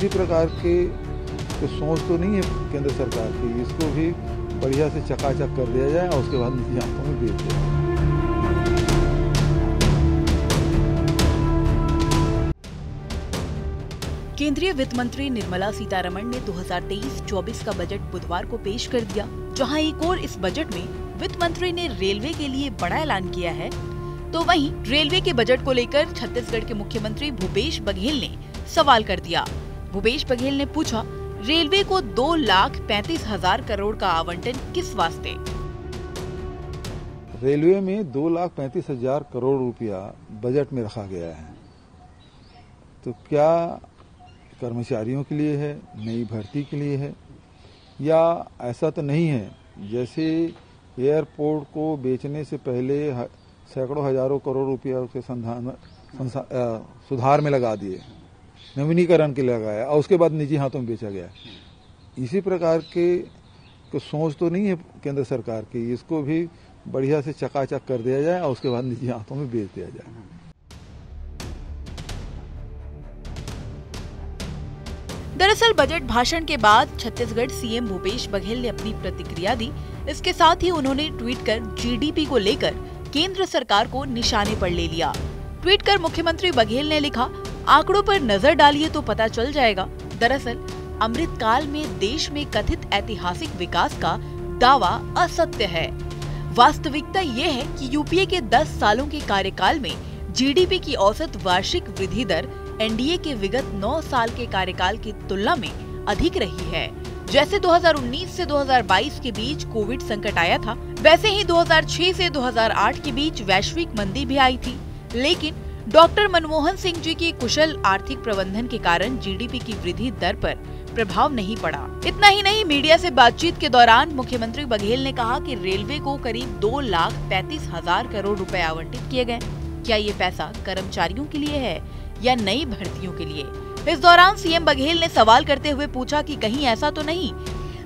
इसी प्रकार के सोच तो नहीं है केंद्र सरकार की, इसको भी बढ़िया से चकाचक कर दिया जाए और उसके बाद निजी हाथों में बेच दिया जाए। केंद्रीय वित्त मंत्री निर्मला सीतारमण ने 2023-24 का बजट बुधवार को पेश कर दिया, जहां एक और इस बजट में वित्त मंत्री ने रेलवे के लिए बड़ा ऐलान किया है, तो वहीं रेलवे के बजट को लेकर छत्तीसगढ़ के मुख्यमंत्री भूपेश बघेल ने सवाल कर दिया। भूपेश बघेल ने पूछा, रेलवे को 2,35,000 करोड़ का आवंटन किस वास्ते? रेलवे में 2,35,000 करोड़ रुपया बजट में रखा गया है, तो क्या कर्मचारियों के लिए है, नई भर्ती के लिए है, या ऐसा तो नहीं है जैसे एयरपोर्ट को बेचने से पहले सैकड़ों हजारों करोड़ रुपया उसके सुधार में लगा दिए, नवीनीकरण के लगाया और उसके बाद निजी हाथों में बेचा गया। इसी प्रकार के सोच तो नहीं है केंद्र सरकार की, इसको भी बढ़िया से चकाचक कर दिया जाए और उसके बाद निजी हाथों में बेच दिया जाए। दरअसल बजट भाषण के बाद छत्तीसगढ़ सीएम भूपेश बघेल ने अपनी प्रतिक्रिया दी। इसके साथ ही उन्होंने ट्वीट कर जीडीपी को लेकर केंद्र सरकार को निशाने पर ले लिया। ट्वीट कर मुख्यमंत्री बघेल ने लिखा, आंकड़ों पर नजर डालिए तो पता चल जाएगा। दरअसल अमृतकाल में देश में कथित ऐतिहासिक विकास का दावा असत्य है। वास्तविकता ये है कि यूपीए के 10 सालों के कार्यकाल में जीडीपी की औसत वार्षिक वृद्धि दर एनडीए के विगत 9 साल के कार्यकाल की तुलना में अधिक रही है। जैसे 2019 से 2022 के बीच कोविड संकट आया था, वैसे ही 2006 से 2008 के बीच वैश्विक मंदी भी आई थी। लेकिन डॉक्टर मनमोहन सिंह जी की कुशल आर्थिक प्रबंधन के कारण जीडीपी की वृद्धि दर पर प्रभाव नहीं पड़ा। इतना ही नहीं, मीडिया से बातचीत के दौरान मुख्यमंत्री बघेल ने कहा कि रेलवे को करीब 2,35,000 करोड़ रुपए आवंटित किए गए। क्या ये पैसा कर्मचारियों के लिए है या नई भर्तियों के लिए? इस दौरान सीएम बघेल ने सवाल करते हुए पूछा कि कहीं ऐसा तो नहीं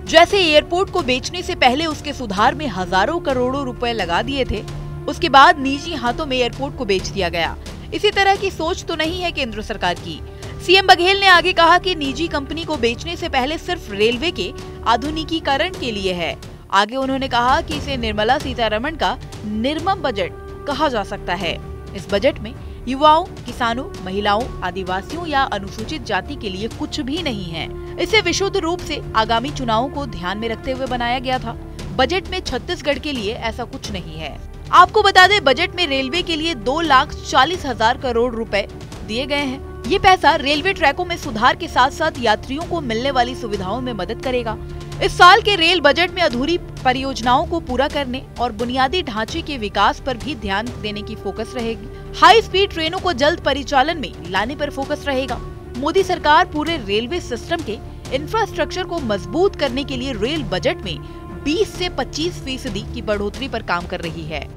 जैसे एयरपोर्ट को बेचने से पहले उसके सुधार में हजारों करोड़ों रुपए लगा दिए थे, उसके बाद निजी हाथों में एयरपोर्ट को बेच दिया गया। इसी तरह की सोच तो नहीं है केंद्र सरकार की। सीएम बघेल ने आगे कहा कि निजी कंपनी को बेचने से पहले सिर्फ रेलवे के आधुनिकीकरण के लिए है। आगे उन्होंने कहा कि इसे निर्मला सीतारमण का निर्मम बजट कहा जा सकता है। इस बजट में युवाओं, किसानों, महिलाओं, आदिवासियों या अनुसूचित जाति के लिए कुछ भी नहीं है। इसे विशुद्ध रूप से आगामी चुनावों को ध्यान में रखते हुए बनाया गया था। बजट में छत्तीसगढ़ के लिए ऐसा कुछ नहीं है। आपको बता दें, बजट में रेलवे के लिए 2,40,000 करोड़ रुपए दिए गए हैं। ये पैसा रेलवे ट्रैकों में सुधार के साथ साथ यात्रियों को मिलने वाली सुविधाओं में मदद करेगा। इस साल के रेल बजट में अधूरी परियोजनाओं को पूरा करने और बुनियादी ढांचे के विकास पर भी ध्यान देने की फोकस रहेगी। हाई स्पीड ट्रेनों को जल्द परिचालन में लाने पर फोकस रहेगा। मोदी सरकार पूरे रेलवे सिस्टम के इंफ्रास्ट्रक्चर को मजबूत करने के लिए रेल बजट में 20 से 25% की बढ़ोतरी पर काम कर रही है।